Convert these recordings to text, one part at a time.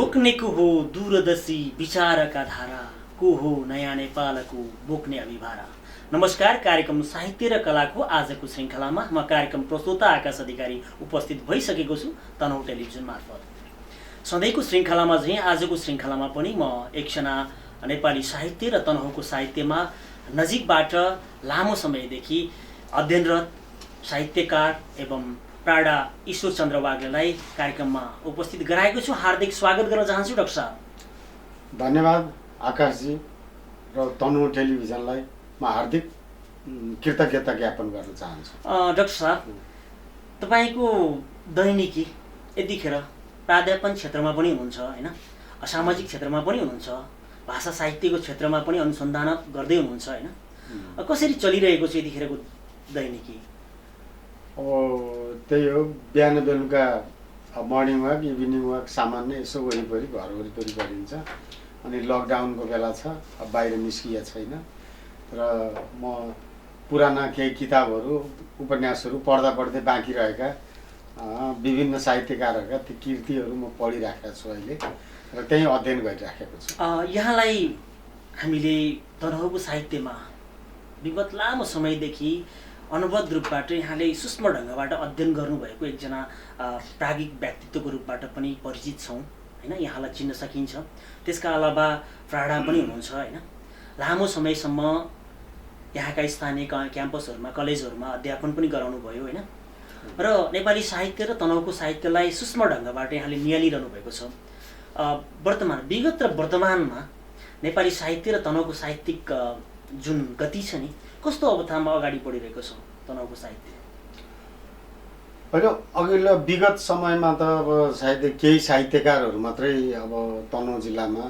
रोक्ने को हो दूरदर्शी विचारका धारा, को हो नयाँ नेपालको बोक्ने अभिभारा। नमस्कार, कार्यक्रम साहित्य र कलाको आजको श्रृङ्खलामा म कार्यक्रम प्रस्तोता आकाश अधिकारी उपस्थित भइसकेको छु तनहुँ टेलिभिजन मार्फत। सधैँको श्रृङ्खलामा चाहिँ आजको श्रृङ्खलामा पनि म एकजना नेपाली साहित्य र तनहुँको साहित्यमा नजिकबाट लामो समयदेखि अध्ययनरत साहित्यकार एवं प्राडा ईश्वरचन्द्र वाग्लेलाई कार्यक्रममा उपस्थित गराएको छु। हार्दिक स्वागत गर्न चाहन्छु डाक्टर साहब। धन्यवाद आकाशजी र तनहुँ टेलिभिजनलाई म हार्दिक कृतज्ञता ज्ञापन गर्न चाहन्छु। डाक्टर साहब, तपाईँको दैनिकी यतिखेर प्राध्यापन क्षेत्रमा पनि हुनुहुन्छ होइन, सामाजिक क्षेत्रमा पनि हुनुहुन्छ, भाषा साहित्यको क्षेत्रमा पनि अनुसन्धान गर्दै हुनुहुन्छ होइन, कसरी चलिरहेको छ यतिखेरको दैनिकी? त्यही हो, बिहान बेलुका मर्निङ वाक इभिनिङ वाक सामान्य यसो वरिपरि घर वरिपरि गरिन्छ। अनि लकडाउनको बेला छ, अब बाहिर निस्किया छैन र म पुराना केही किताबहरू उपन्यासहरू पढ्दै बाँकी रहेका विभिन्न साहित्यकारहरूका ती कृतिहरू म पढिराखेको छु अहिले र त्यही अध्ययन गरिराखेको छु। यहाँलाई हामीले तनहुँको साहित्यमा विगत लामो समयदेखि अनुभव रूपबाट यहाँले सूक्ष्म ढङ्गबाट अध्ययन गर्नुभएको एकजना प्राज्ञिक व्यक्तित्वको रूपबाट पनि परिचित छौँ होइन, यहाँलाई चिन्न सकिन्छ। त्यसका अलावा प्राडा पनि हुनुहुन्छ होइन, लामो समयसम्म यहाँका स्थानीय क्याम्पसहरूमा कलेजहरूमा अध्यापन पनि गराउनु भयो होइन, र नेपाली साहित्य र तनहुँको साहित्यलाई सूक्ष्म ढङ्गबाट यहाँले नियालिरहनु भएको छ। विगत र वर्तमानमा नेपाली साहित्य र तनहुँको साहित्यिक जुन गति छ नि, कस्तो अवस्थामा अगाडि बढिरहेको छ तनहुँको साहित्य? होइन, अघिल्लो विगत समयमा त अब साहित्य केही साहित्यकारहरू मात्रै अब तनहुँ जिल्लामा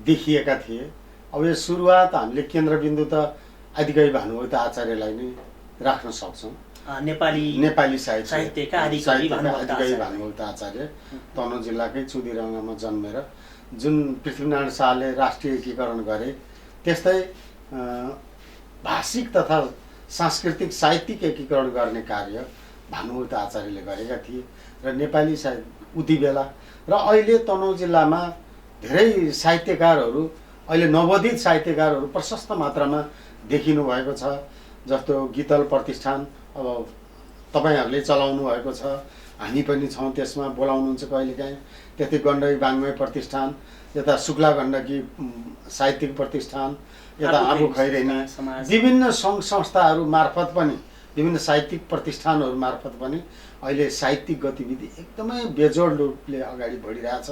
देखिएका थिए। अब यो सुरुवात हामीले केन्द्रबिन्दु त आदिकवि भानुभक्त आचार्यलाई नै राख्न सक्छौँ। नेपाली साहित्यका आदिकवि भानुभक्त आचार्य तनहुँ जिल्लाकै चुदिरङ्गामा जन्मेर जुन पृथ्वीनारायण शाहले राष्ट्रिय एकीकरण गरे, त्यस्तै भाषिक तथा सांस्कृतिक साहित्यिक एकीकरण गर्ने कार्य भानुभक्त आचार्यले गरेका थिए र नेपाली साहित्य उति बेला र अहिले तनहुँ जिल्लामा धेरै साहित्यकारहरू, अहिले नवोदित साहित्यकारहरू प्रशस्त मात्रामा देखिनु भएको छ। जस्तो गीतल प्रतिष्ठान अब तपाईँहरूले चलाउनु भएको छ, हामी पनि छौँ त्यसमा, बोलाउनुहुन्छ कहिलेकाहीँ। त्यस्तै गण्डकी वाङ्मय प्रतिष्ठान, यता शुक्ला गण्डकी साहित्यिक प्रतिष्ठान, यता आबु खैरेनी, विभिन्न सङ्घ संस्थाहरू मार्फत पनि, विभिन्न साहित्यिक प्रतिष्ठानहरू मार्फत पनि अहिले साहित्यिक गतिविधि एकदमै बेजोड रूपले अगाडि बढिरहेछ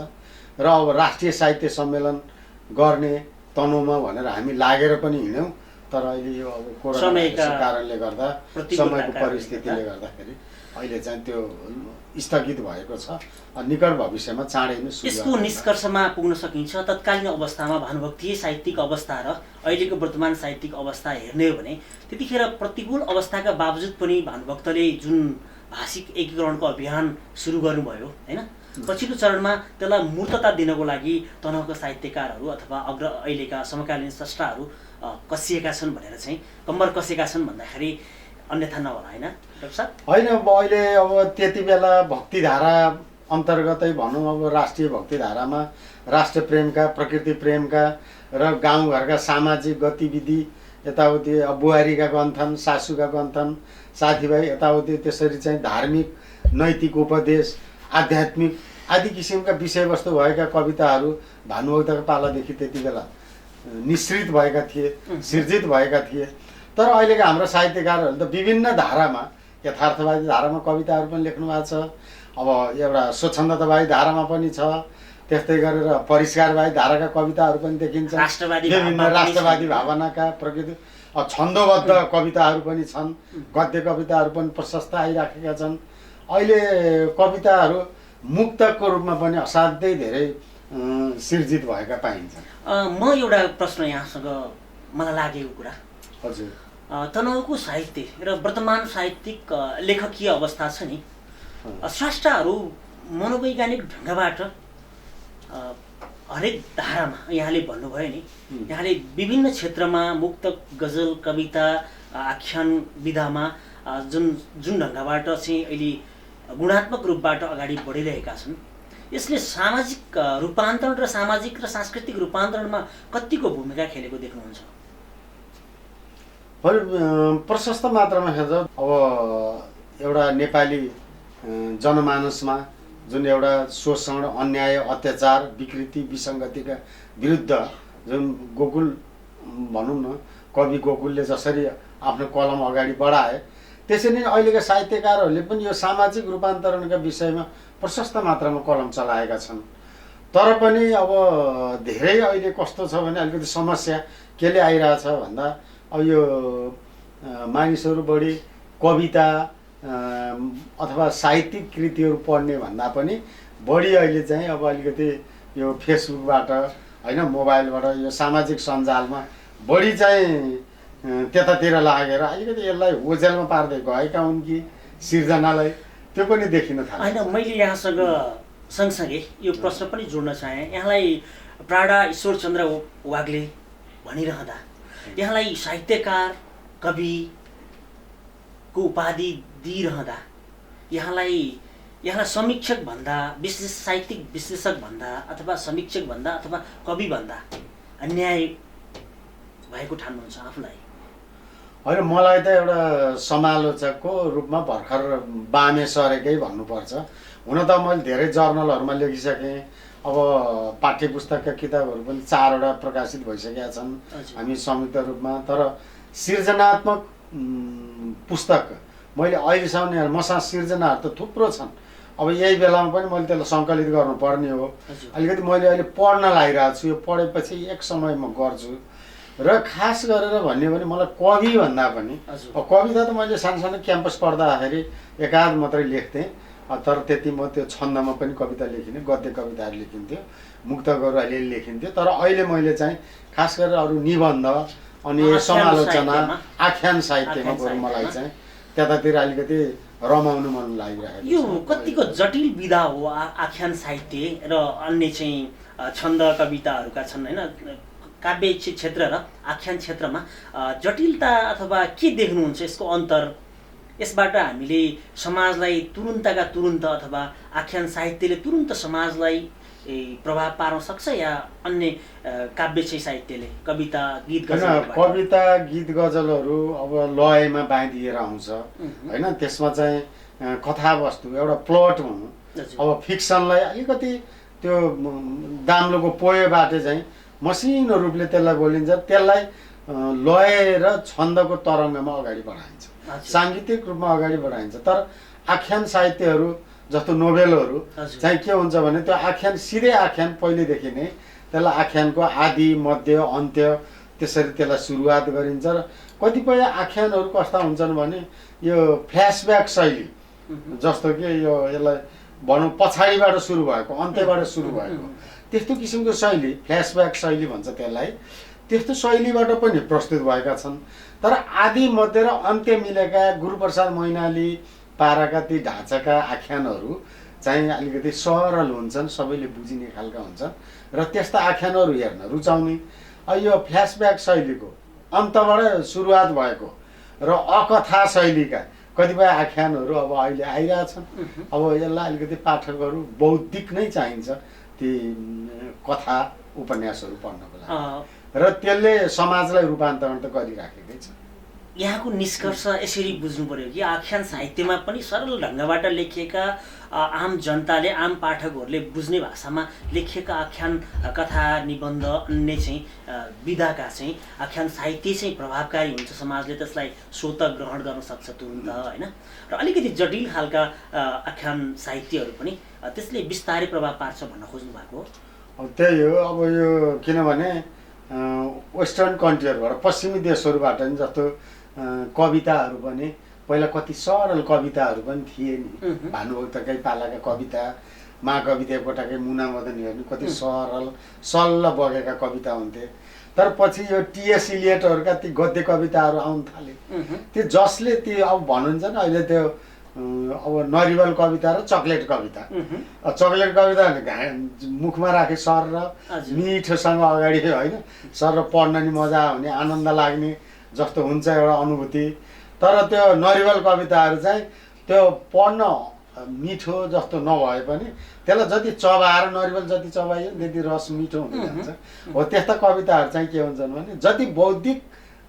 र अब राष्ट्रिय साहित्य सम्मेलन गर्ने तनहुँमा भनेर हामी लागेर पनि हिँड्यौँ, तर अहिले यो अब कोरोनाको कारणले गर्दा, समयको परिस्थितिले गर्दाखेरि अहिले चाहिँ त्यो स्थगित भएको छ। निकट भविष्यमा चाँडै नै यसको निष्कर्षमा पुग्न सकिन्छ। तत्कालीन अवस्थामा भानुभक्तीय साहित्यिक अवस्था र अहिलेको वर्तमान साहित्यिक अवस्था हेर्ने हो भने त्यतिखेर प्रतिकूल अवस्थाका बावजुद पनि भानुभक्तले जुन भाषिक एकीकरणको अभियान सुरु गर्नुभयो होइन, पछिल्लो चरणमा त्यसलाई मूर्तता दिनको लागि तनहुँका साहित्यकारहरू अथवा अहिलेका समकालीन स्रष्टाहरू कसिएका छन् भनेर चाहिँ, कम्मर कसेका छन् भन्दाखेरि अन्यथा नहोला होइन डाक्टर साहब? होइन, अहिले अब त्यति बेला भक्तिधारा अन्तर्गतै भनौँ, अब राष्ट्रिय भक्तिधारामा राष्ट्र प्रेमका, प्रकृति प्रेमका र गाउँघरका सामाजिक गतिविधि, यताउति अब बुहारीका गन्थन, सासूका गन्थन, साथीभाइ यताउति, त्यसरी चाहिँ धार्मिक नैतिक उपदेश, आध्यात्मिक आदि किसिमका विषयवस्तु भएका कविताहरू भानुभक्तको पालादेखि त्यति बेला निश्रित भएका थिए, सिर्जित भएका थिए। तर अहिलेका हाम्रो साहित्यकारहरूले त विभिन्न धारामा, यथार्थवादी धारामा कविताहरू पनि लेख्नु भएको छ, अब एउटा स्वच्छन्दतावादी धारामा पनि छ, त्यस्तै गरेर परिष्कारवादी धाराका कविताहरू पनि देखिन्छ, विभिन्न राष्ट्रवादी भावनाका प्रकृति छन्दोबद्ध कविताहरू पनि छन्, गद्य कविताहरू पनि प्रशस्त आइराखेका छन्। अहिले कविताहरू मुक्तकको रूपमा पनि असाध्यै धेरै सिर्जित भएका पाइन्छन्। म एउटा प्रश्न यहाँसँग मलाई लागेको कुरा, हजुर, तनहुँको साहित्य र वर्तमान साहित्यिक लेखकीय अवस्था छ नि, स्रष्टाहरू मनोवैज्ञानिक ढङ्गबाट हरेक धारामा यहाँले भन्नुभयो नि, यहाँले विभिन्न क्षेत्रमा मुक्तक, गजल, कविता, आख्यान विधामा जुन ढङ्गबाट चाहिँ अहिले गुणात्मक रूपबाट अगाडि बढिरहेका छन्, यसले सामाजिक रूपान्तरण र सामाजिक र सांस्कृतिक रूपान्तरणमा कतिको भूमिका खेलेको देख्नुहुन्छ? प्रशस्त मात्रामा हेर्दा अब एउटा नेपाली जनमानसमा जुन एउटा शोषण, अन्याय, अत्याचार, विकृति, विसङ्गतिका विरुद्ध जुन गोकुल भनौँ न, कवि गोकुलले जसरी आफ्नो कलम अगाडि बढाए त्यसरी नै अहिलेका साहित्यकारहरूले पनि यो सामाजिक रूपान्तरणका विषयमा प्रशस्त मात्रामा कलम चलाएका छन्। तर पनि अब धेरै अहिले कस्तो छ भने अलिकति समस्या केले आइरहेछ भन्दा अब यो मानिसहरू बढी कविता अथवा साहित्यिक कृतिहरू पढ्ने भन्दा पनि बढी अहिले चाहिँ अब अलिकति यो फेसबुकबाट होइन, मोबाइलबाट, यो सामाजिक सञ्जालमा बढी चाहिँ त्यतातिर लागेर अलिकति यसलाई ओझेलमा पार्दै गएका हुन् कि सिर्जनालाई, त्यो पनि देखिन थाल्यो। होइन, मैले यहाँसँग सँगसँगै यो प्रश्न पनि जोड्न चाहेँ। यहाँलाई प्राडा ईश्वरचन्द्र वाग्ले भनिरहँदा यहाँलाई साहित्यकार, कविको उपाधि दिइरहँदा यहाँलाई समीक्षक भन्दा, विशेष साहित्यिक विश्लेषक भन्दा, अथवा समीक्षक भन्दा, अथवा कवि भन्दा अन्याय भएको ठान्नुहुन्छ आफूलाई? होइन, मलाई त एउटा समालोचकको रूपमा भर्खर बामे सरेकै भन्नुपर्छ। हुन त मैले धेरै जर्नलहरूमा लेखिसकेँ। अब पाठ्य पुस्तकका किताबहरू पनि 4वटा प्रकाशित भइसकेका छन् हामी संयुक्त रूपमा। तर सृजनात्मक पुस्तक मैले अहिलेसम्म, मसँग सिर्जनाहरू त थुप्रो छन्। अब यही बेलामा पनि मैले त्यसलाई सङ्कलित गर्नुपर्ने हो। अलिकति मैले अहिले पढ्न लागिरहेको छु। यो पढेपछि एक समय म गर्छु। र खास गरेर भन्यो भने मलाई कवि भन्दा पनि, कविता त मैले सानो क्याम्पस पढ्दाखेरि एकाध मात्रै लेख्थेँ। तर त्यति म त्यो छन्दमा पनि कविता लेखिनँ, गद्य कविताहरू लेखिन्थ्यो, मुक्तकहरू अलिअलि लेखिन्थ्यो। तर अहिले मैले चाहिँ खास गरेर अरू निबन्ध अनि समालोचना, आख्यान साहित्यमा बरु मलाई चाहिँ त्यतातिर अलिकति रमाउनु मन लागिरहेको छ। यो कतिको जटिल विधा हो आख्यान साहित्य र अन्य चाहिँ छन्द कविताहरूका छन् होइन? काव्य क्षेत्र र आख्यान क्षेत्रमा जटिलता अथवा के देख्नुहुन्छ यसको अन्तर? यसबाट हामीले समाजलाई तुरुन्तका तुरुन्त अथवा आख्यान साहित्यले तुरुन्त समाजलाई प्रभाव पार्न सक्छ या अन्य काव्य चाहिँ साहित्यले, कविता, गीत गजल? कविता, गीत गजलहरू अब लयमा बाँधिएर आउँछ होइन? त्यसमा चाहिँ कथावस्तु एउटा प्लट भनौँ। अब फिक्सनलाई अलिकति त्यो दाम्लोको पोयोबाट चाहिँ मसिनो रूपले त्यसलाई बोलिन्छ, त्यसलाई लय र छन्दको तरङ्गमा अगाडि बढाइन्छ, साङ्गीतिक रूपमा अगाडि बढाइन्छ। तर आख्यान साहित्यहरू जस्तो नोभेलहरू चाहिँ के हुन्छ भने त्यो आख्यान सिधै आख्यान पहिलेदेखि नै त्यसलाई आख्यानको आदि, मध्य, अन्त्य त्यसरी त्यसलाई सुरुवात गरिन्छ। र कतिपय आख्यानहरू कस्ता हुन्छन् भने यो फ्ल्यासब्याक शैली, जस्तो कि यो यसलाई भनौँ पछाडिबाट सुरु भएको, अन्त्यबाट सुरु भएको, त्यस्तो किसिमको शैली, फ्ल्यासब्याक शैली भन्छ त्यसलाई। त्यस्तो शैलीबाट पनि प्रस्तुत भएका छन्। तर आदि, मध्य र अन्त्य मिलेका गुरुप्रसाद मैनाली पाराका ती ढाँचाका आख्यानहरू चाहिँ अलिकति सरल हुन्छन्, सबैले बुझिने खालका हुन्छन् र त्यस्ता आख्यानहरू हेर्न रुचाउने। यो फ्ल्यासब्याक शैलीको अन्तबाट सुरुवात भएको र अकथा शैलीका कतिपय आख्यानहरू अब अहिले आइरहेछन्। अब यसलाई अलिकति पाठकहरू बौद्धिक नै चाहिन्छ ती कथा उपन्यासहरू पढ्नको लागि, र त्यसले समाजलाई रूपान्तरण त गरिराखेकै छ। यहाँको निष्कर्ष यसरी बुझ्नु पर्यो कि आख्यान साहित्यमा पनि सरल ढङ्गबाट लेखिएका, आम जनताले, आम पाठकहरूले बुझ्ने भाषामा लेखिएका आख्यान, कथा, निबन्ध, अन्य चाहिँ विधाका चाहिँ आख्यान साहित्य चाहिँ प्रभावकारी हुन्छ, समाजले त्यसलाई स्वत ग्रहण गर्न सक्छ तुरुन्त होइन? र अलिकति जटिल खालका आख्यान साहित्यहरू पनि त्यसले बिस्तारै प्रभाव पार्छ भन्न खोज्नु भएको हो? त्यही हो। अब यो किनभने वेस्टर्न कन्ट्रीहरूबाट, पश्चिमी देशहरूबाट नि जस्तो कविताहरू पनि पहिला कति सरल कविताहरू पनि थिए नि। भानुभक्तकै पालाका कविता, महाकवि देवकोटाकै मुना मदनीहरू नि कति सरल सल्ल बगेका कविता हुन्थे। तर पछि यो टिएस इलियटहरूका ती गद्य कविताहरू आउन थाले। त्यो जसले त्यो अब भन्नुहुन्छ नि अहिले त्यो अब नरिवल कविता र चक्लेट कविता। चक्लेट कविता मुखमा राखे सर र मिठोसँग अगाडि होइन, सर र पढ्न नि मजा आउने, आनन्द लाग्ने जस्तो हुन्छ एउटा अनुभूति। तर त्यो नरिवल कविताहरू चाहिँ त्यो पढ्न मिठो जस्तो नभए पनि त्यसलाई जति चबाएर नरिवल जति चबाइयो त्यति रस मिठो हुँदै जान्छ। हो त्यस्ता कविताहरू चाहिँ के हुन्छन् भने जति बौद्धिक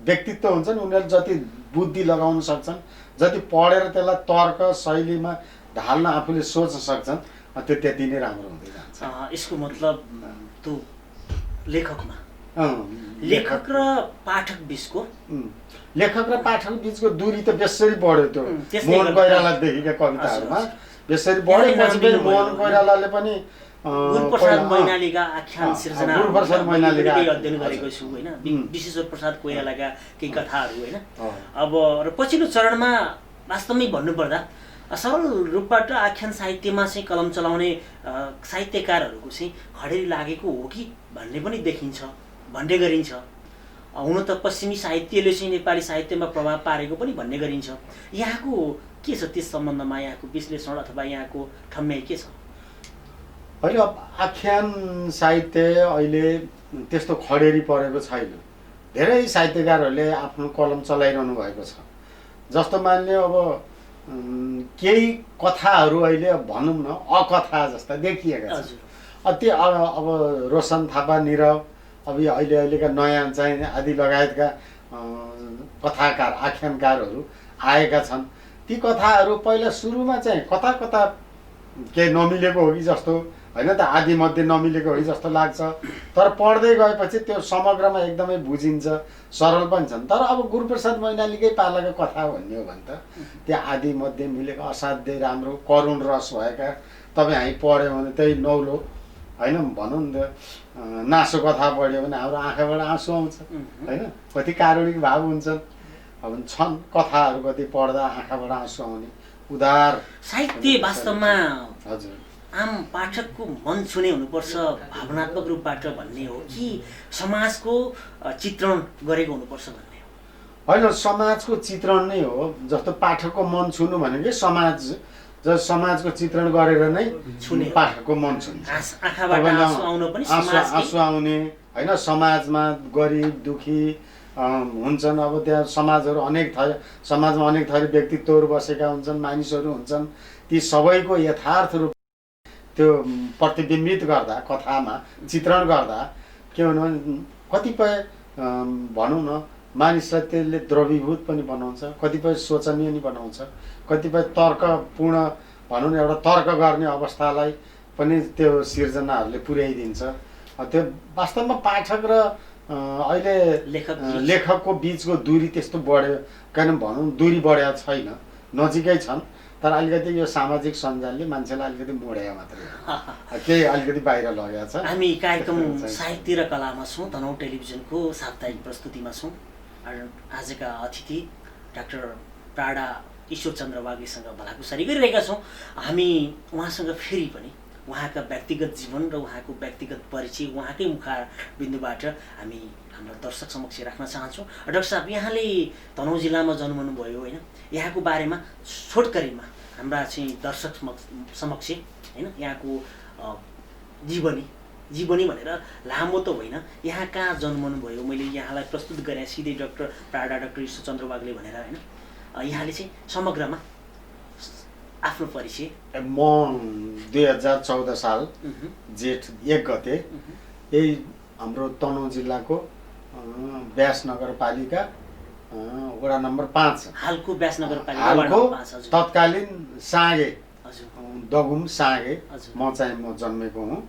व्यक्तित्व हुन्छन् उनीहरूले जति बुद्धि लगाउन सक्छन्, जति पढेर त्यसलाई तर्क शैलीमा ढाल्न आफूले सोच्न सक्छन्, त्यो त्यति नै राम्रो हुँदै जान्छ। यसको मतलब त्यो लेखकमा लेखक र पाठक बिचको लेखक र पाठक बिचको दूरी त बेसरी बढ्यो। त्यो मोहन कोइरालादेखिका कविताहरूमा बेसरी बढ्यो। पछि मोहन कोइरालाले पनि गुरुप्रसाद मैनालीका आख्यान सिर्जना गुरुप्रसाद मैनालीका अध्ययन गरेको छु होइन, विश्वेश्वर प्रसाद कोइरालाका केही कथाहरू होइन। अब र पछिल्लो चरणमा वास्तवमै भन्नुपर्दा सरल रूपबाट आख्यान साहित्यमा चाहिँ कलम चलाउने साहित्यकारहरूको चाहिँ खडेरी लागेको हो कि भन्ने पनि देखिन्छ, भन्ने गरिन्छ। हुन त पश्चिमी साहित्यले चाहिँ नेपाली साहित्यमा प्रभाव पारेको पनि भन्ने गरिन्छ। यहाँको के छ त्यस सम्बन्धमा, यहाँको विश्लेषण अथवा यहाँको ठम्याइ के छ? होइन, आख्यान साहित्य अहिले त्यस्तो खडेरी परेको छैन। धेरै साहित्यकारहरूले आफ्नो कलम चलाइरहनु भएको छ। जस्तो मान्ने अब केही कथाहरू अहिले भनौँ न अकथा जस्ता देखिएका छन्। त्यो अब रोशन थापा, निरव, अब यो अहिलेका नयाँ चाहिँ आदि लगायतका कथाकार आख्यानकारहरू आएका छन्। ती कथाहरू पहिला सुरुमा चाहिँ कता कता केही नमिलेको हो कि जस्तो होइन त, आदि मध्ये नमिलेको हो कि जस्तो लाग्छ। तर पढ्दै गएपछि त्यो समग्रमा एकदमै बुझिन्छ, सरल पनि छन्। तर अब गुरुप्रसाद मैनालीकै पालाको कथा भन्ने हो भने त त्यो आदि मध्ये मिलेको असाध्यै राम्रो करुण रस भएका तपाईँ हामी पढ्यो भने त्यही नौलो होइन भनौँ न, नासो कथा पढ्यो भने हाम्रो आँखाबाट आँसु आउँछ होइन। कति कारुणिक भाव हुन्छन्, अब छन् कथाहरू कति पढ्दा आँखाबाट आँसु आउने उदार साहित्य। वास्तवमा हजुर आम पाठकको मन छुने हुनुपर्छ भावनात्मक रूपबाट भन्ने हो कि समाजको चित्रण गरेको हुनुपर्छ भन्ने हो? होइन, समाजको चित्रण नै हो। जस्तो पाठकको मन छुनु भनेकै समाजको चित्रण गरेर नै छुने पाठकको मन छुन्छ। आँसु आउने होइन। समाजमा गरिब दुखी हुन्छन्। अब त्यहाँ समाजहरू समाजमा अनेक थरी व्यक्तित्वहरू बसेका हुन्छन्, मानिसहरू हुन्छन्। ती सबैको यथार्थ रूप त्यो प्रतिबिम्बित गर्दा कथामा चित्रण गर्दा के हुनु भने कतिपय भनौँ न मानिसलाई त्यसले द्रवीभूत पनि बनाउँछ, कतिपय शोचनीय पनि बनाउँछ, कतिपय तर्कपूर्ण भनौँ न एउटा तर्क गर्ने अवस्थालाई पनि त्यो सिर्जनाहरूले पुर्याइदिन्छ। त्यो वास्तवमा पाठक र अहिले लेखकको बिचको दूरी त्यस्तो बढ्यो, किन भनौँ दूरी बढेको छैन, नजिकै छन्। तर अलिकति यो सामाजिक सञ्जालले मान्छेलाई अलिकति मोडेको मात्रै हो, केही अलिकति बाहिर लगेको छ। हामी कार्यक्रम साहित्य र कलामा छौँ, तनहुँ टेलिभिजनको साप्ताहिक प्रस्तुतिमा छौँ। आजका अतिथि डाक्टर प्राडा ईश्वरचन्द्र वाग्लेसँग भलाकुसारी गरिरहेका छौँ। हामी उहाँसँग फेरि पनि उहाँका व्यक्तिगत जीवन र उहाँको व्यक्तिगत परिचय उहाँकै मुखारबिन्दुबाट हामी हाम्रो दर्शक समक्ष राख्न चाहन्छौँ। डाक्टर साहब, यहाँले तनहुँ जिल्लामा जन्मनुभयो होइन, यहाँको बारेमा छोटकरीमा हाम्रा चाहिँ दर्शक समक्ष होइन यहाँको जीवनी भनेर लामो त होइन, यहाँ कहाँ जन्मनुभयो मैले यहाँलाई प्रस्तुत गरेँ सिधै doctor Prada doctor Ishwarchandra Wagle भनेर होइन। यहाँले चाहिँ समग्रमा आफ्नो परिचय। म 2014 साल जेठ 1 गते यही हाम्रो तनहुँ जिल्लाको व्यास नगरपालिका वडा नम्बर 5 हालको व्यास नगरपालिका तत्कालीन साँगे दगुम साँगे म जन्मेको हुँ।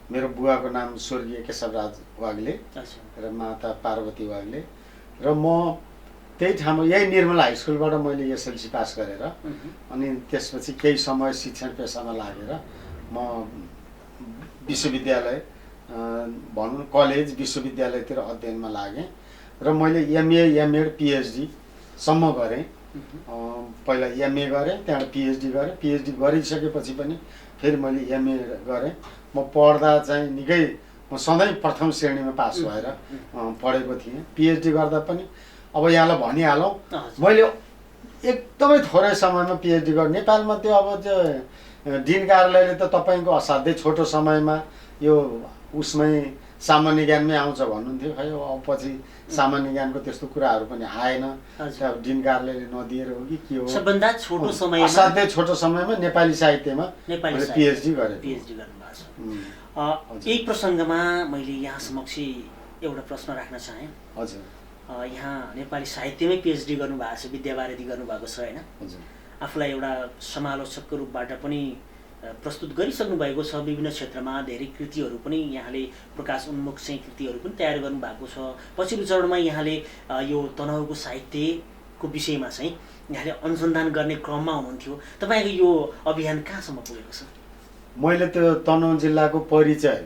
मेरो बुवाको नाम स्वर्गीय केशवराज वाग्ले र माता पार्वती वाग्ले र म त्यही ठाउँमा यही निर्मला हाई स्कुलबाट मैले एसएलसी पास गरेर अनि त्यसपछि केही समय शिक्षण पेसामा लागेर म विश्वविद्यालय भनौँ कलेज विश्वविद्यालयतिर अध्ययनमा लागेँ र मैले एमए एमएड पिएचडीसम्म गरेँ। पहिला एमए गरेँ, त्यहाँबाट पिएचडी गरेँ। पिएचडी गरिसकेपछि पनि फेरि मैले एमए गरेँ। म पढ्दा चाहिँ निकै म सधैँ प्रथम श्रेणीमा पास भएर पढेको थिएँ। पिएचडी गर्दा पनि अब यहाँलाई भनिहालौँ मैले एकदमै थोरै समयमा पिएचडी गरेँ। नेपालमा त्यो अब त्यो डिन कार्यालयले त तपाईँको असाध्यै छोटो समयमा यो उसमै सामान्य ज्ञानमै आउँछ भन्नुहुन्थ्यो, खै अब पछि सामान्य ज्ञानको त्यस्तो कुराहरू पनि आएन। हजुर। डिन कार्यालयले नदिएर हो कि के हो, सबभन्दा छोटो समयमा असाध्यै छोटो समयमा नेपाली साहित्यमा नेपाली मैले पिएचडी गरेँ। पिएचडी गर्नुभएको छ। यही प्रसङ्गमा मैले यहाँ समक्ष एउटा प्रश्न राख्न चाहेँ। हजुर। यहाँ नेपाली साहित्यमै पिएचडी गर्नुभएको छ, विद्यावारिधि गर्नुभएको छ होइन? हजुर। आफूलाई एउटा समालोचकको रूपबाट पनि प्रस्तुत गरिसक्नु भएको छ। विभिन्न क्षेत्रमा धेरै कृतिहरू पनि यहाँले प्रकाश उन्मुख चाहिँ कृतिहरू पनि तयार गर्नुभएको छ। पछिल्लो चरणमा यहाँले यो तनहुँको साहित्यको विषयमा चाहिँ यहाँले अनुसन्धान गर्ने क्रममा हुनुहुन्थ्यो। तपाईँको यो अभियान कहाँसम्म पुगेको छ? मैले त्यो तनहुँ जिल्लाको परिचय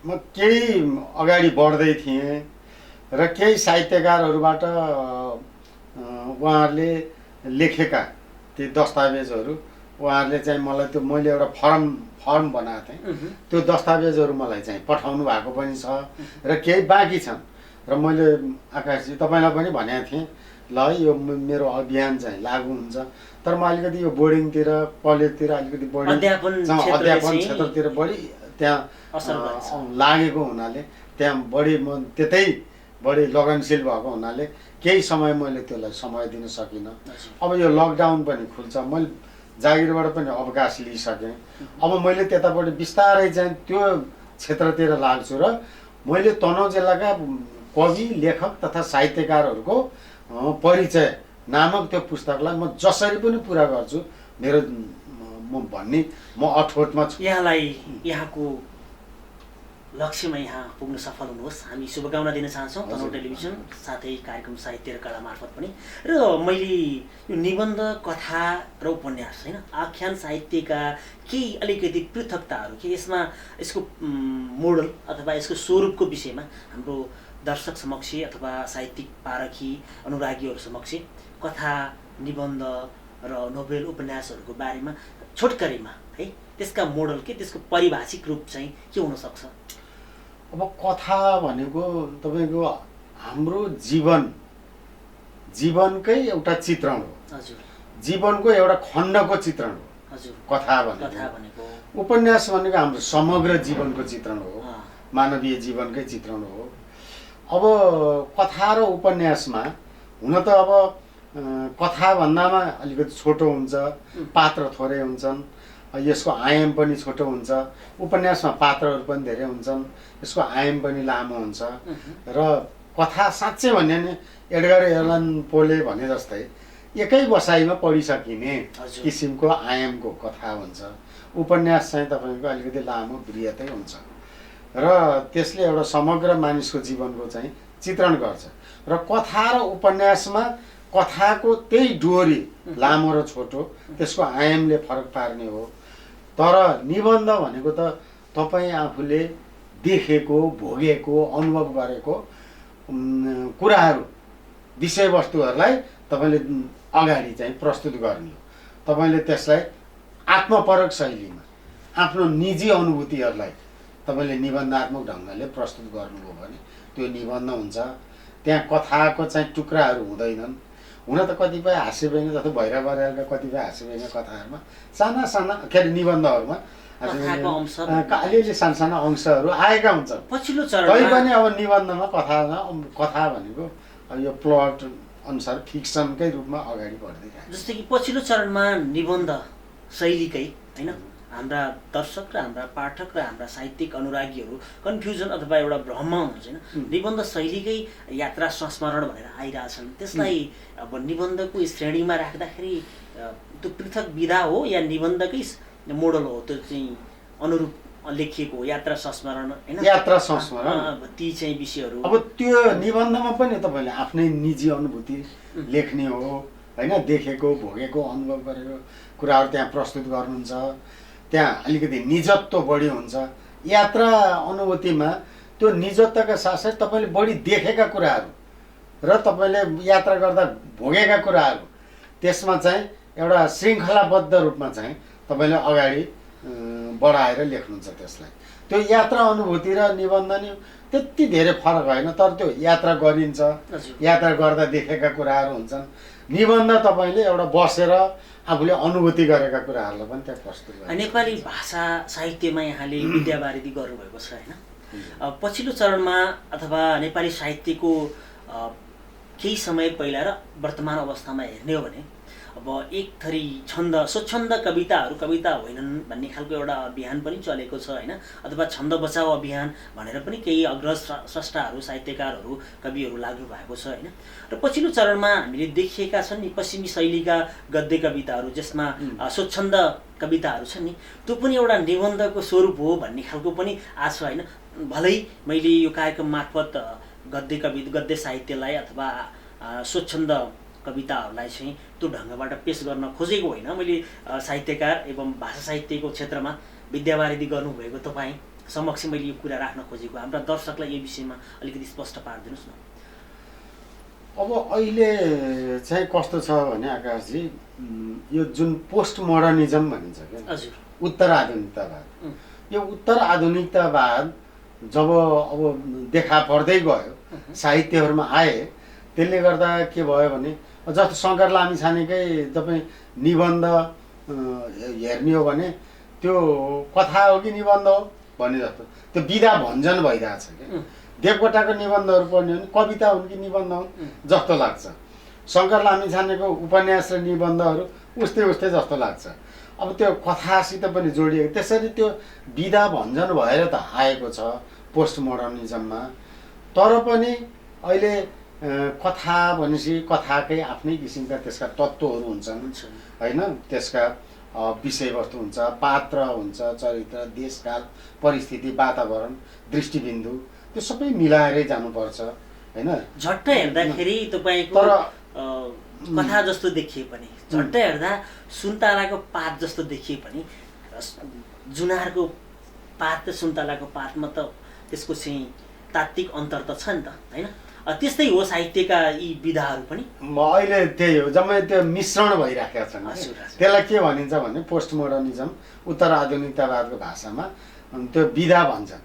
म केही अगाडि बढ्दै थिएँ र केही साहित्यकारहरूबाट उहाँहरूले लेखेका ती दस्तावेजहरू उहाँहरूले चाहिँ मलाई त्यो मैले एउटा फर्म बनाएको थिएँ, त्यो दस्तावेजहरू मलाई चाहिँ पठाउनु भएको पनि छ र केही बाँकी छन्। र मैले आकाशजी तपाईँलाई पनि भनेको थिएँ, ल यो मेरो अभियान चाहिँ लागु हुन्छ, तर म अलिकति यो बोर्डिङतिर कलेजतिर अलिकति बढी अध्यापन क्षेत्रतिर बढी त्यहाँ लागेको हुनाले, त्यहाँ बढी म त्यतै बढी लगनशील भएको हुनाले केही समय मैले त्यसलाई समय दिन सकिनँ। अब यो लकडाउन पनि खुल्छ, मैले जागिरबाट पनि अवकाश लिइसकेँ। अब मैले त्यतापट्टि बिस्तारै चाहिँ त्यो क्षेत्रतिर लाग्छु र मैले तनहुँ जिल्लाका कवि, लेखक तथा साहित्यकारहरूको परिचय नामक त्यो पुस्तकलाई म जसरी पनि पुरा गर्छु मेरो म भन्ने म अठोटमा छु। यहाँलाई यहाँको लक्ष्यमा यहाँ पुग्न सफल हुनुहोस्, हामी शुभकामना दिन चाहन्छौँ तनहुँ टेलिभिजन साथै कार्यक्रम साहित्य र कला मार्फत पनि। र मैले यो निबन्ध, कथा र उपन्यास होइन, आख्यान साहित्यका केही अलिकति पृथकताहरू के यसमा यसको मोडल अथवा यसको स्वरूपको विषयमा हाम्रो दर्शक समक्ष अथवा साहित्यिक पारखी अनुरागीहरू समक्ष कथा, निबन्ध र नोभेल उपन्यासहरूको बारेमा छोटकरीमा है त्यसका मोडल के त्यसको पारिभाषिक रूप चाहिँ के हुन सक्छ? अब कथा भनेको तपाईँको हाम्रो जीवनकै एउटा चित्रण हो। हजुर। जीवनको एउटा खण्डको चित्रण हो। हजुर। कथा भनेको। उपन्यास भनेको हाम्रो समग्र जीवनको चित्रण हो, मानवीय जीवनकै चित्रण हो। अब कथा र उपन्यासमा हुन त अब कथा भन्दामा अलिकति छोटो हुन्छ, पात्र थोरै हुन्छन्, यसको आयाम पनि छोटो हुन्छ। उपन्यासमा पात्रहरू पनि धेरै हुन्छन्, यसको आयाम पनि लामो हुन्छ। र कथा साँच्चै भन्यो भने एडगर एलन पोले भने जस्तै एकै बसाइमा पढिसकिने किसिमको आयामको कथा हुन्छ। उपन्यास चाहिँ तपाईँको अलिकति लामो वृहतै हुन्छ र त्यसले एउटा समग्र मानिसको जीवनको चाहिँ चित्रण गर्छ। र कथा र उपन्यासमा कथाको त्यही डोरी लामो र छोटो, त्यसको आयामले फरक पार्ने हो। तर निबन्ध भनेको त तपाईँ आफूले देखेको, भोगेको, अनुभव गरेको कुराहरू, विषयवस्तुहरूलाई तपाईँले अगाडि चाहिँ प्रस्तुत गर्ने हो। तपाईँले त्यसलाई आत्मपरक शैलीमा आफ्नो निजी अनुभूतिहरूलाई तपाईँले निबन्धात्मक ढङ्गले प्रस्तुत गर्नुभयो भने त्यो निबन्ध हुन्छ। त्यहाँ कथाको चाहिँ टुक्राहरू हुँदैनन्। हुन त कतिपय हास्यव्यङ्ग्य जस्तो भैरव बराइलका कतिपय हास्यव्यङ्ग्य कथाहरूमा साना साना के अरे निबन्धहरूमा अलिअलि साना अंशहरू आएका हुन्छन्। पछिल्लो चरणमा तैपनि अब निबन्धमा कथा भनेको अब यो प्लट अनुसार फिक्सनकै रूपमा अगाडि बढ्दै गएको। जस्तै कि पछिल्लो चरणमा निबन्ध शैलीकै होइन हाम्रा दर्शक र हाम्रा पाठक र हाम्रा साहित्यिक अनुरागीहरू कन्फ्युजन अथवा एउटा भ्रममा हुन्छ होइन, निबन्ध शैलीकै यात्रा संस्मरण भनेर आइरहेछन्। त्यसलाई अब निबन्धको श्रेणीमा राख्दाखेरि त्यो पृथक विधा हो या निबन्धकै मोडल हो, त्यो चाहिँ अनुरूप लेखिएको हो यात्रा संस्मरण होइन, यात्रा संस्मरण ती चाहिँ विषयहरू। अब त्यो निबन्धमा पनि तपाईँले आफ्नै निजी अनुभूति लेख्ने हो होइन, देखेको, भोगेको, अनुभव गरेको कुराहरू त्यहाँ प्रस्तुत गर्नुहुन्छ। त्यहाँ अलिकति निजत्व बढी हुन्छ। यात्रा अनुभूतिमा त्यो निजत्वका साथसाथै तपाईँले बढी देखेका कुराहरू र तपाईँले यात्रा गर्दा भोगेका कुराहरू त्यसमा चाहिँ एउटा श्रृङ्खलाबद्ध रूपमा चाहिँ तपाईँले अगाडि बढाएर लेख्नुहुन्छ त्यसलाई। त्यो यात्रा अनुभूति र निबन्ध नि त्यति धेरै फरक होइन, तर त्यो यात्रा गरिन्छ, यात्रा गर्दा देखेका कुराहरू हुन्छन्। निबन्ध तपाईँले एउटा बसेर आफूले अनुभूति गरेका कुराहरूलाई पनि त्यहाँ प्रस्तुत गर्छ। नेपाली भाषा साहित्यमा यहाँले विद्यावारिधि गर्नुभएको छ होइन। पछिल्लो चरणमा अथवा नेपाली साहित्यको केही समय पहिला र वर्तमान अवस्थामा हेर्ने हो भने अब एक थरी स्वच्छन्द कविताहरू कविता होइनन् भन्ने खालको एउटा अभियान पनि चलेको छ होइन, अथवा छन्द बचाओ अभियान भनेर पनि केही अग्रज स्रष्टाहरू साहित्यकारहरू कविहरू लाग्नु भएको छ होइन। र पछिल्लो चरणमा हामीले देखिएका छन् नि पश्चिमी शैलीका गद्य कविताहरू जसमा स्वच्छन्द कविताहरू छन् नि, त्यो पनि एउटा निबन्धको स्वरूप हो भन्ने खालको पनि आछ होइन। भलै मैले यो कार्यक्रम मार्फत गद्य साहित्यलाई अथवा स्वच्छन्द कविताहरूलाई चाहिँ त्यो ढङ्गबाट पेश गर्न खोजेको होइन। मैले साहित्यकार एवं भाषा साहित्यको क्षेत्रमा विद्यावारिधि गर्नुभएको तपाईँ समक्ष मैले यो कुरा राख्न खोजेको, हाम्रा दर्शकलाई यो विषयमा अलिकति स्पष्ट पारिदिनुहोस् न। अब अहिले चाहिँ कस्तो छ भने आकाशजी, यो जुन पोस्ट मोडर्निजम भनिन्छ क्या, हजुर, उत्तर आधुनिकतावाद, यो उत्तर आधुनिकतावाद जब अब देखा पर्दै गयो साहित्यहरूमा आए, त्यसले गर्दा के भयो भने जस्तो शङ्कर लामिछानेकै तपाईँ निबन्ध हेर्ने हो भने त्यो कथा हो कि निबन्ध हो भने जस्तो त्यो विधा भञ्जन भइरहेछ क्या। देवकोटाको निबन्धहरू पढ्ने हो भने कविता हुन् कि निबन्ध हुन् जस्तो लाग्छ। शङ्कर लामिछानेको उपन्यास र निबन्धहरू उस्तै उस्तै जस्तो लाग्छ। अब त्यो कथासित पनि जोडिएको, त्यसरी त्यो विधा भञ्जन भएर त आएको छ पोस्ट मोडर्निजममा। तर पनि अहिले कथा भनेपछि कथाकै आफ्नै किसिमका त्यसका तत्त्वहरू हुन्छन् होइन, त्यसका विषयवस्तु हुन्छ, पात्र हुन्छ, चरित्र, देशकाल, परिस्थिति, वातावरण, दृष्टिबिन्दु, त्यो सबै मिलाएरै जानुपर्छ होइन। झट्ट हेर्दाखेरि तपाईँको कथा जस्तो देखिए पनि, झट्ट हेर्दा सुन्तलाको पात जस्तो देखिए पनि जुनारको पात र सुन्तलाको पातमा त त्यसको चाहिँ तात्विक अन्तर त छ नि त होइन। त्यस्तै हो साहित्यका यी विधाहरू पनि अहिले त्यही हो, जम्मै त्यो मिश्रण भइराखेका छन्। त्यसलाई के भनिन्छ भने पोस्ट मोडर्निजम, उत्तर आधुनिकतावादको भाषामा त्यो विधा भन्छन्।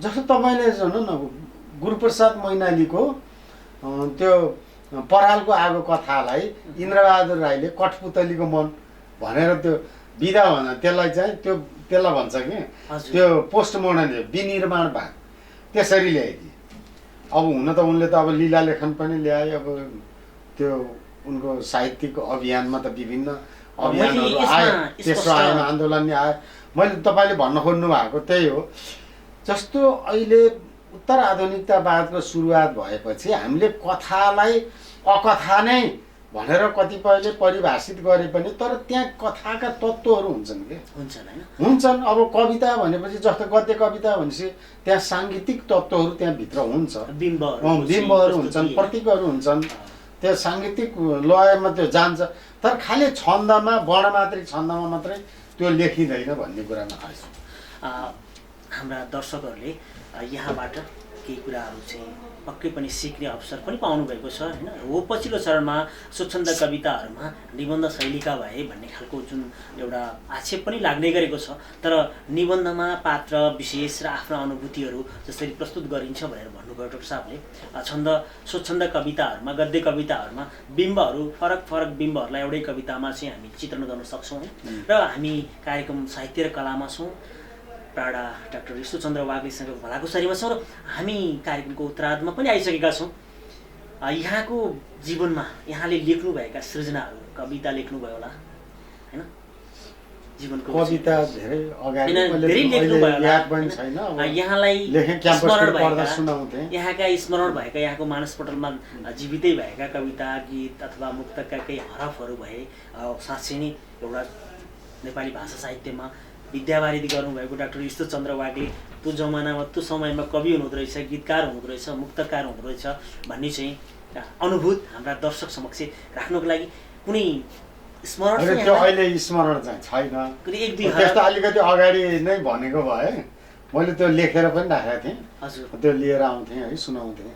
जस्तो तपाईँले सुन्नु न, गुरुप्रसाद मैनालीको त्यो परालको आगो कथालाई इन्द्रबहादुर राईले कठपुतलीको मन भनेर त्यो विधा भन्छ, त्यसलाई भन्छ कि त्यो पोस्ट मोडर्निजम विनिर्माणवाद त्यसरी ल्याइदिए। अब हुन त उनले त अब लीला लेखन पनि ल्याए, अब त्यो उनको साहित्यिक अभियानमा त विभिन्न अभियानहरू आए, तेस्रो आएन आन्दोलन आए। मैले तपाईँले भन्न खोज्नु भएको त्यही हो। जस्तो अहिले उत्तर आधुनिकतावादको सुरुवात भएपछि हामीले कथालाई अकथा नै भनेर कतिपयले परिभाषित गरे पनि तर त्यहाँ कथाका तत्त्वहरू हुन्छन् के, हुन्छन्। अब कविता भनेपछि जस्तो गद्य कविता भनेपछि त्यहाँ साङ्गीतिक तत्त्वहरू त्यहाँभित्र हुन्छ, बिम्बहरू हुन्छन्, प्रतीकहरू हुन्छन्, त्यो साङ्गीतिक लयमा त्यो जान्छ। तर खालि छन्दमा वर्णमात्रिक छन्दमा मात्रै त्यो लेखिँदैन भन्ने कुरामा आएछ। हाम्रा दर्शकहरूले यहाँबाट केही कुराहरू चाहिँ पक्कै पनि सिक्ने अवसर पनि पाउनुभएको छ होइन। हो पछिल्लो चरणमा स्वच्छन्द कविताहरूमा निबन्ध शैलीका भए भन्ने खालको जुन एउटा आक्षेप पनि लाग्ने गरेको छ, तर निबन्धमा पात्र विशेष र आफ्ना अनुभूतिहरू जसरी प्रस्तुत गरिन्छ भनेर भन्नुभयो डाक्टर साहबले। स्वच्छन्द कविताहरूमा गद्य कविताहरूमा बिम्बहरू फरक फरक बिम्बहरूलाई एउटै कवितामा चाहिँ हामी चित्रण गर्न सक्छौँ र हामी कार्यक्रम साहित्य र कलामा छौँ। प्राडा डाक्टर ईश्वरचन्द्र वाग्लेसँग भलाकुसारीमा छौँ र हामी कार्यक्रमको उत्तरार्धमा पनि आइसकेका छौँ। यहाँको जीवनमा यहाँले लेख्नुभएका सृजनाहरू, कविता लेख्नुभयो होला होइन, जीवनको कविता धेरै अगाडि लेख्नुभयो होला, यहाँलाई स्मरण भएका यहाँका स्मरण भएका यहाँको मानसपटलमा जीवितै भएका कविता, गीत अथवा मुक्तकका केही हरफहरू भए साँच्चै नै एउटा नेपाली भाषा साहित्यमा विद्यावारिधि गर्नुभएको डाक्टर ईश्वरचन्द्र वाग्ले त्यो जमानामा त्यो समयमा कवि हुनुहुँदो रहेछ, गीतकार हुनुहुँदो रहेछ, मुक्तकार हुनुहुँदो रहेछ भन्ने चाहिँ अनुभूत हाम्रा दर्शक समक्ष राख्नको लागि कुनै स्मरण त्यो अहिले स्मरण चाहिँ छैन। त्यस्तो अलिकति अगाडि नै भनेको भए मैले त्यो लेखेर पनि राखेको थिएँ, हजुर त्यो लिएर आउँथेँ है, सुनाउँथेँ।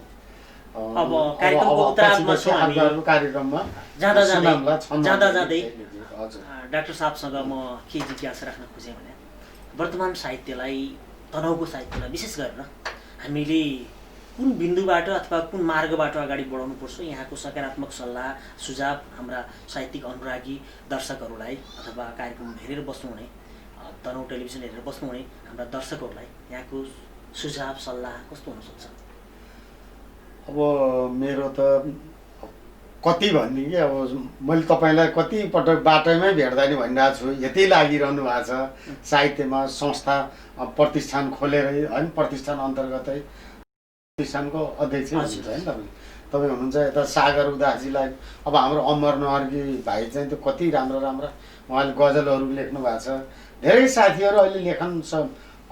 अब कार्यक्रमको उत्तरार्धमा छौँ हामी। कार्यक्रममा जाँदै डाक्टर साहबसँग म के जिज्ञासा राख्न खोजेँ भने वर्तमान साहित्यलाई, तनहुको साहित्यलाई विशेष गरेर हामीले कुन बिन्दुबाट अथवा कुन मार्गबाट अगाडि बढाउनुपर्छ यहाँको सकारात्मक सल्लाह सुझाव हाम्रा साहित्यिक अनुरागी दर्शकहरूलाई अथवा कार्यक्रम हेरेर बस्नुहुने तनहुँ टेलिभिजन हेरेर बस्नुहुने हाम्रा दर्शकहरूलाई यहाँको सुझाव सल्लाह कस्तो हुनसक्छ? अब मेरो त कति भन्ने कि अब मैले तपाईँलाई कतिपटक बाटोमै भेट्दा नि भनिरहेको छु, यति लागिरहनु भएको छ साहित्यमा, संस्था प्रतिष्ठान खोलेरै होइन, प्रतिष्ठान अन्तर्गतै प्रतिष्ठानको अध्यक्ष हुनुहुन्छ होइन तपाईँ हुनुहुन्छ। यता सागर उदासजीलाई अब हाम्रो अमर नहर्की भाइ चाहिँ त्यो कति राम्रा उहाँले गजलहरू लेख्नु भएको छ। धेरै साथीहरू अहिले लेखन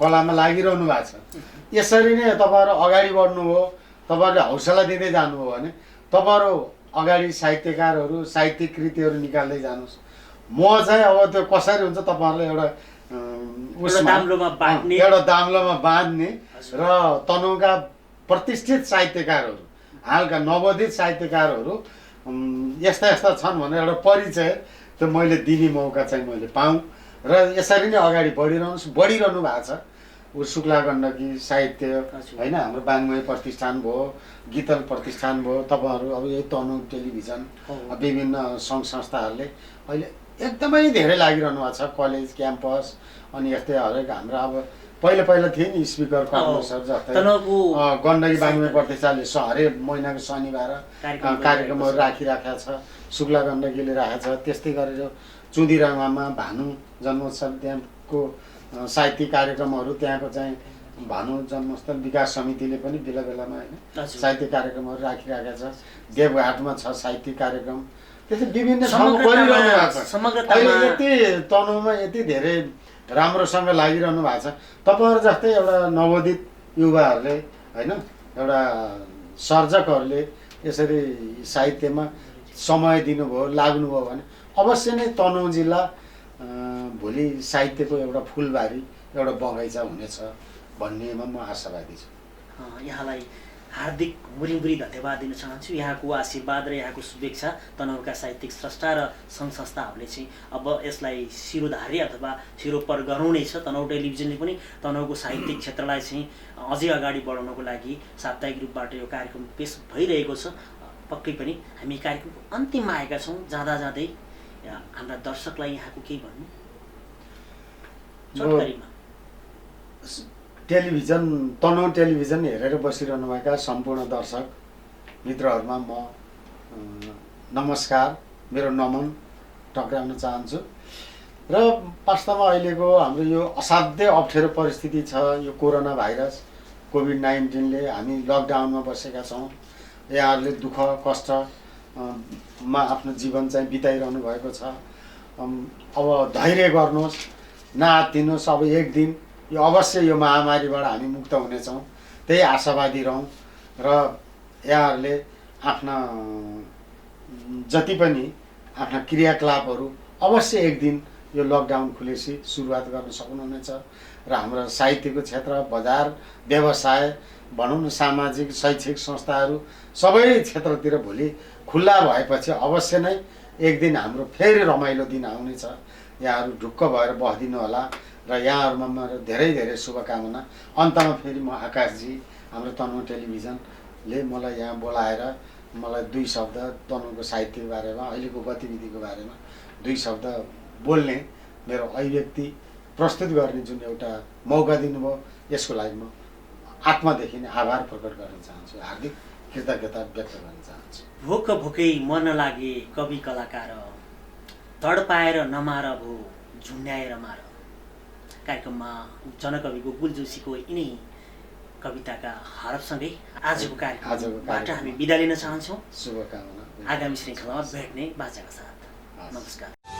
कलामा लागिरहनु भएको छ। यसरी नै तपाईँहरू अगाडि बढ्नु हो, तपाईँहरूले हौसला दिँदै जानुभयो भने तपाईँहरू अगाडि साहित्यकारहरू साहित्यिक कृतिहरू निकाल्दै जानुहोस्। म चाहिँ अब त्यो कसरी हुन्छ तपाईँहरूलाई एउटा दाम्लोमा बाँध्ने र तनहुँका प्रतिष्ठित साहित्यकारहरू, हालका नवोदित साहित्यकारहरू यस्ता यस्ता छन् भनेर एउटा परिचय त्यो मैले दिने मौका चाहिँ मैले पाऊँ र यसरी नै अगाडि बढिरहनु भएको छ। शुक्ला गण्डकी साहित्य होइन, हाम्रो बाङ्मय प्रतिष्ठान भयो, गीतल प्रतिष्ठान भयो, तपाईँहरू अब यही तनहुँ टेलिभिजन विभिन्न सङ्घ संस्थाहरूले अहिले एकदमै धेरै लागिरहनु भएको छ। कलेज क्याम्पस अनि यस्तै हरेक हाम्रो अब पहिला थिए नि स्पिकर कन्फरेन्सहरू जस्तै गण्डकी बाङ्मय प्रतिष्ठानले हरेक महिनाको शनिबार कार्यक्रमहरू राखिराखेको छ, शुक्ला गण्डकीले राखेको छ। त्यस्तै गरेर चुदिरामामा भानु जन्मोत्सव त्यहाँको साहित्यिक कार्यक्रमहरू, त्यहाँको चाहिँ भानु जन्मस्थल विकास समितिले पनि बेला बेलामा होइन साहित्यिक कार्यक्रमहरू राखिराखेको छ। देवघाटमा छ साहित्यिक कार्यक्रम, त्यस्तै विभिन्न ठाउँमा गरिरहनु भएको छ। अहिले यति तनहुँमा यति धेरै राम्रोसँग लागिरहनु भएको छ। तपाईँहरू जस्तै एउटा नवोदित युवाहरूले होइन, एउटा सर्जकहरूले यसरी साहित्यमा समय दिनुभयो, लाग्नुभयो भने अवश्य नै तनहुँ जिल्ला भोलि साहित्यको एउटा फुलबारी, एउटा बगैँचा हुनेछ भन्नेमा म आशावादी छु। यहाँलाई हार्दिक मुरी धन्यवाद दिन चाहन्छु। यहाँको आशीर्वाद र यहाँको शुभेच्छा तनहुँका साहित्यिक स्रष्टा र सङ्घ संस्थाहरूले चाहिँ अब यसलाई शिरोधार्य अथवा शिरोपर गराउनै छ। तनहुँ टेलिभिजनले पनि तनहुँको साहित्यिक क्षेत्रलाई चाहिँ अझै अगाडि बढाउनको लागि साप्ताहिक रूपबाट यो कार्यक्रम पेश भइरहेको छ। पक्कै पनि हामी कार्यक्रमको अन्तिममा आएका छौँ। जाँदै हाम्रा दर्शकलाई यहाँको केही भन्नु? टेलिभिजन तनहुँ टेलिभिजन हेरेर बसिरहनुभएका सम्पूर्ण दर्शक मित्रहरूमा म नमस्कार, मेरो नमन टक्राउन चाहन्छु। र वास्तवमा अहिलेको हाम्रो यो असाध्यै अप्ठ्यारो परिस्थिति छ। यो कोरोना भाइरस कोभिड-19ले हामी लकडाउनमा बसेका छौँ। यहाँहरूले दुःख कष्टमा आफ्नो जीवन चाहिँ बिताइरहनु भएको छ। अब धैर्य गर्नुहोस्, नआत्तिनुहोस्। अब एक दिन यो अवश्य यो महामारीबाट हामी मुक्त हुनेछौँ, त्यही आशावादी रहौँ। र यहाँहरूले आफ्ना जति पनि आफ्ना क्रियाकलापहरू अवश्य एक दिन यो लकडाउन खुलेपछि सुरुवात गर्न सक्नुहुनेछ। र हाम्रो साहित्यको क्षेत्र, बजार, व्यवसाय भनौँ न, सामाजिक शैक्षिक संस्थाहरू सबै क्षेत्रतिर भोलि खुल्ला भएपछि अवश्य नै एक दिन हाम्रो फेरि रमाइलो दिन आउनेछ। यहाँहरू ढुक्क भएर बस्दिनु होला र यहाँहरूमा मेरो धेरै धेरै शुभकामना। अन्तमा फेरि म आकाशजी, हाम्रो तनहुँ टेलिभिजनले मलाई यहाँ बोलाएर मलाई दुई शब्द तनहुँको साहित्यको बारेमा, अहिलेको गतिविधिको बारेमा दुई शब्द बोल्ने, मेरो अभिव्यक्ति प्रस्तुत गर्ने जुन एउटा मौका दिनुभयो, यसको लागि म आत्मादेखि नै आभार प्रकट गर्न चाहन्छु, हार्दिक कृतज्ञता व्यक्त गर्न चाहन्छु। भोकै मन लागे कवि कलाकार, तडपाएर नमार भो झुन्ड्याएर मार। कार्यक्रममा जनकवि गोकुल जोशीको यिनै कविताका हरफसँगै आजको कार्यक्रमबाट हामी बिदा लिन चाहन्छौँ। शुभकामना। आगामी श्रृङ्खलामा भेट्ने बाचाका साथ। नमस्कार।